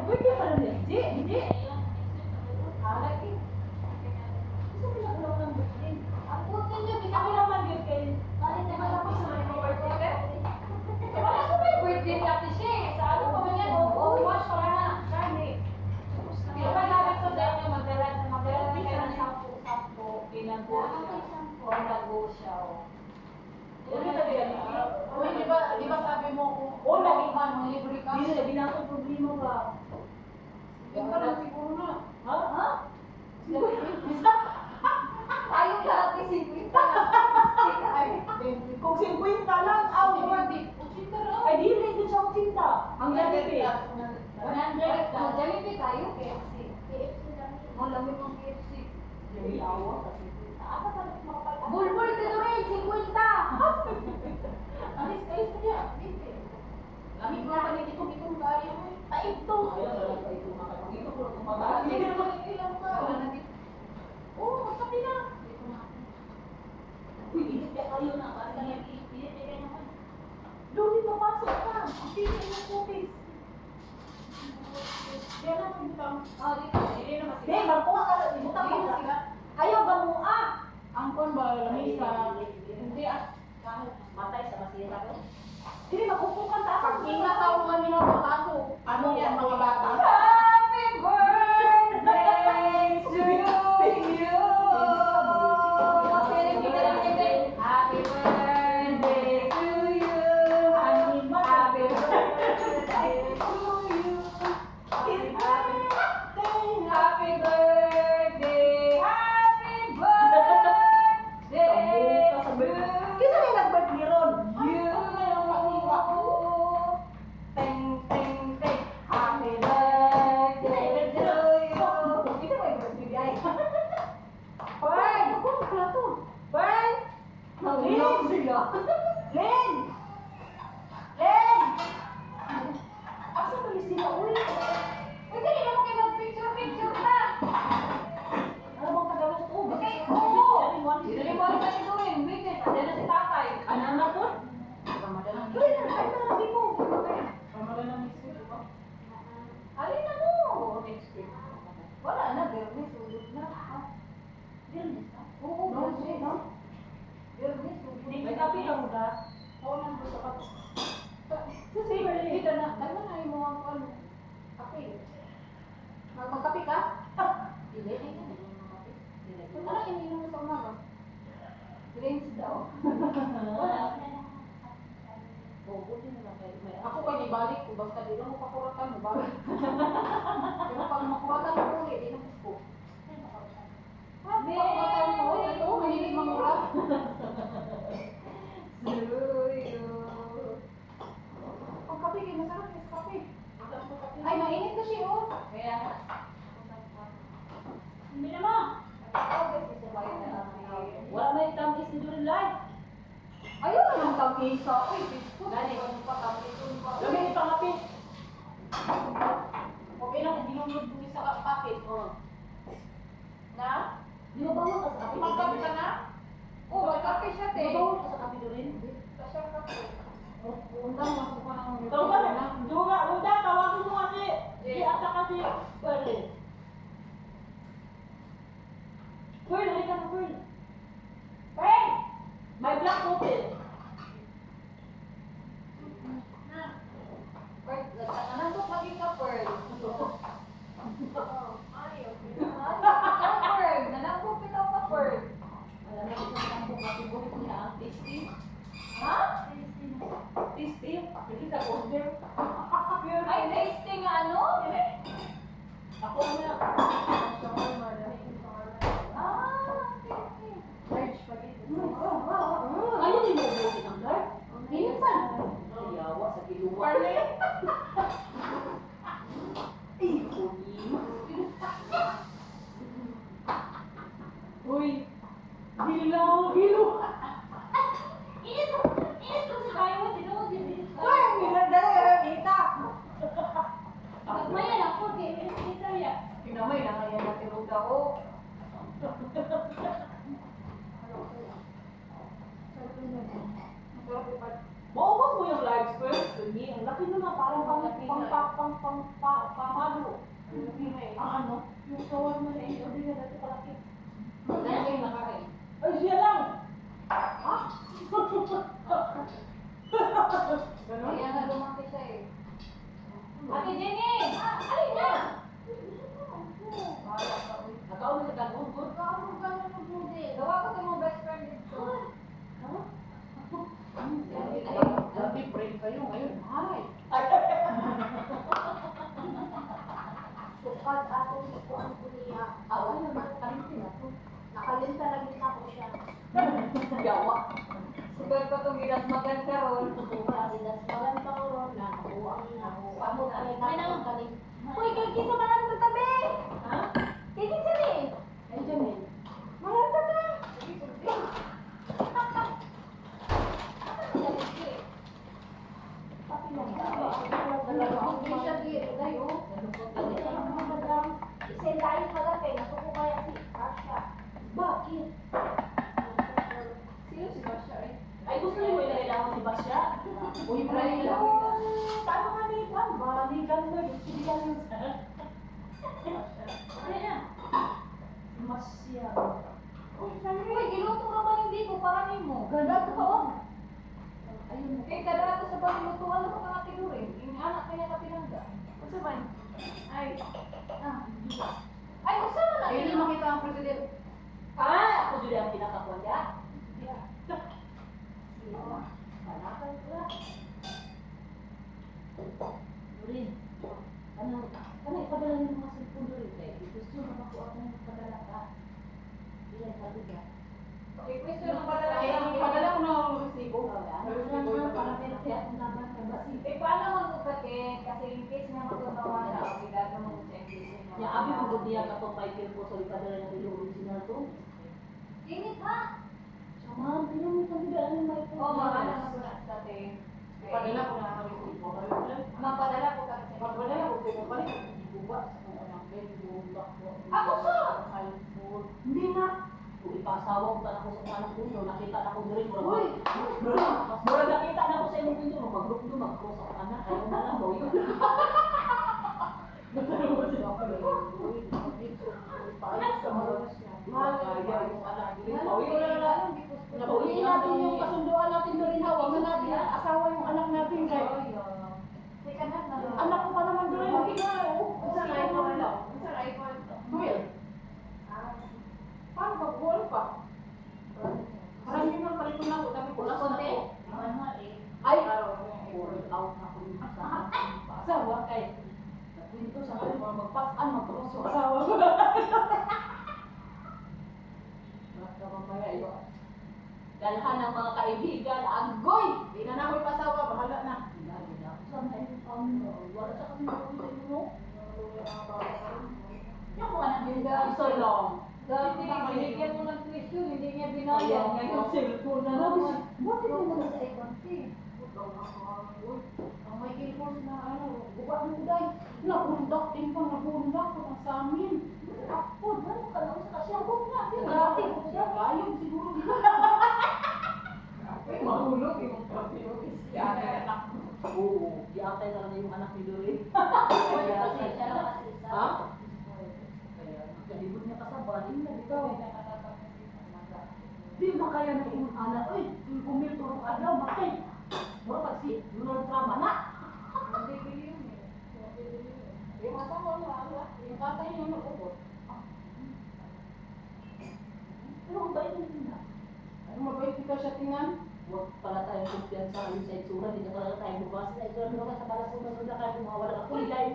Pwede pa rin yan. Hindi. Alak eh. Gusto mo nagulaw ng birthday? Ang putin niya, bisa ko naman birthday. Bakit naman ako sa mga birthday? Wala sa may birthday natin siya eh. Sa ano pa man yan? Wash pa na. Charlie. Diba namin sa dahil niya magdala na kayo ng sampo. Pinago siya. Uy, di ba sabi mo kung ano, libre ka? Hindi na akong problema ba? Yung ka lang siguro na. Ha? Ayaw lahat ni 50 Kung 50 lang, aw, ay dili din siya 80. Ang Jollibee. 100. Jollibee tayo, KFC. Malamig ang KFC. Jollibee awa kasi. Apa ka makapal? Bulbul dito rin, 50. Alis kayo sa niya. Lamig mo pa nito itong gaya mo. Ito. Ayaw na lang pa ito makapag. Ito ko lang kumabas. Hindi naman ilang ka. Oo, magsabi na. Uy, init ka kayo na. Doon papasok ka. Ang tingin ng cookies. Diyan na pagkakang. Dito. Hindi naman sila. Hindi, magkuha ka. Ibuta ka sila. Ayaw ba mo Ang kon ba, lamisa. Hindi matay sa masira ko. Hindi, magkukukan ta. Pag inataw kami ng pagkaso, ano yan mga bata? Happy birthday to you. Happy birthday to you. Happy birthday to you. Happy birthday. Happy birthday. Kisa na nag-birthday ron? You. Teng, teng, teng. Happy birthday to you. Kita may birthday ay. Bern! Bern! Lin! Lin! Lin! Asa tulis sila ulit? Uy, dali naman kayo mag-picture na! Ano bang Tagalog ko? Okay, oo! Dali mo rin natin gawin. Wait, dali na si tatay. Ano na po? Ramadan Uy, ay, narabi ko. ang isip, di ba? Alin na mo? Oo, next week. Wala na, Bernes, ulit na. Bernes na? Oo, Bernes na. Bernes, ulit na. May kapi ka mo ba? Oo, nandun sa kapo. Kasi, Bernes. Kita na, dalawa na yung mga ano. Kape. Magkape ka? Hindi. Kung wala, ininom mo sa umaga. Drinks daw. Wala. Oo, buti na lang. Ako pa ibalik ko, basta di lang mo pakuratan mo, balik. Pero pag makuratan mo ulit, di na ko. Pag makuratan mo ulit, ito, mahilig mamurat. Ang kape, kayo masarap yung kape. Ay, mainit kasi oh. Kaya, Hindi naman. wala may tamis ni Durin Live. Ayun na lang tamis sa uy, bisko. Gani. Ano pa tamis yun pa? Lami ni pangapit. Okay lang, binunod mo sa kapit. Na? Di ba bawal ka sa kape? Magkape ka na? Oo, may kape siya, Di te. ba bawal ka sa kape Durin? Kasya kape. Undang, masok ka ng Tawag ka na. Duga, Uda, tawagin mo kasi. Di ata kasi. Pwede. Pearl, halika na, Pearl. Pearl! May black coffee. Pearl, nanandok lagi ka, Pearl. Pearl, nanandok bitaw ka, Pearl. Alam mo, sa kape kape buhit niya. Tasty. Ha? Tasty. Hindi ka order. ano, yung shawarma na in-order niya dati kalaki. Kaya kayo nakain. Ay, siya lang! Ganun? Kaya nga lumaki siya eh. Ate Jenny! Alin na! Bahala ka, uy. Nakaon na ka kung good. Kaano gano'n ng budi? Gawa ko sa mga best friend dito. Dati friend kayo, ngayon, hi. Sukad atong ikuan ko niya. Awan na makalimtin ako. Nakalinta lagi sa ako siya. Gawa. Sugal ko itong ginasmagan karon. Adidas malan pa ko ron na nakuha ang nakuha mo talaga ang kaling. Uy, kay kisa manan sa tabi! Ha? Kay kisa ni! Ay, Janine. Manan ka na! Hindi siya di dayo. Isendahin pa lang kay nasuko kaya si Asha. Bakit? Sino si Basha eh? Ay, gusto niyo ilalawan si Basya? Uy, Brian. Paano ka nitan? Balikan mo, sinigang yung sa... Ano yan? Masya. Uy, giluto naman yung dito para nimo. Ganda ko pa. Ayun, kay kada sa paglutuan mo ka tinurin. Yung anak kaya ka pinangga. Ano ba? Ay. Ay, gusto mo na. Ayun yung makita ang president. Ah! Ako dito ang pinakakwanda. Yeah. Panakan ko lang. Rin. Ano ipadala niyo mga cellphone rin? Gusto mo makuha ko ng padala ka. Ilan sabi ka? Okay, question ng padala. Ay, padala ko na ang resibo. Eh, paano magbukatin? Kasi in case na magtatawa na, obligado mo sa English. Ya, abi mo gud diya ka pang 5 year po sa ipadala niya yung original to. Init ha? Ma'am, pinong mo kang bidala ng may Oo, mahal na po na sa atin. Padala ko na ang resibo. Mapadala ko kasi. Padala ko kayo balik. Ibuba sa mga anak. Ibuba ko. Ako sa? iPhone. Hindi na. Kung ipasawa ko na ako sa anak ko, nakita na ko rin. Uy! Mura nakita na ako sa imong pinto, mag-group nyo, mag-cross ako anak. Ayaw na lang, boy. Nabawiin natin yung kasunduan natin doon na huwag na natin asawa yung anak natin kay anak ko pa naman doon yung kinayo. Sa iPhone lang. Well, paano ba? Buwan pa. Parang yun ang palit na ako. Sabi ko, last na ako. Ay! Pull out na ako yung asawa kay dito sa akin, magpasan, mag-cross yung asawa ko. Mamaya iba. Dalhan ng mga kaibigan, agoy! Di na namin pasawa, bahala na. Saan tayo ng Panginoon? Wala sa kami ng Panginoon. Yung mga nabinda, isa lang. Dati, binigyan mo ng tuition, hindi niya Ayan, binayad. ngayon, cellphone na naman. Bakit mo na sa ikonti? Ang may keyboard na ano, buka mo dahil. Nabundak din pa, nabundak ko sa amin. Ako, ano ka lang sa kasyabot na? Dati ko siya, layong siguro dito. Mahulog yung Oo, di-atay na lang yung anak ni Dory. Ha? Kaya, kalibot niya kasaba, hindi na dito. Di makaya na yung anak, uy, yung kumilto ng adlaw, makay. Mura pag si Donald Trump, anak. Yung asawa mo, yung tatay niyo nag-ubot. Pero ang bait niya na. Ano mabait ka siya tingnan? Huwag pala tayong kumpiyan sa amin sa itsura, hindi na pala tayo bubasa sa itsura, ano ka sa balas mo, na tayo mawala ka kulay.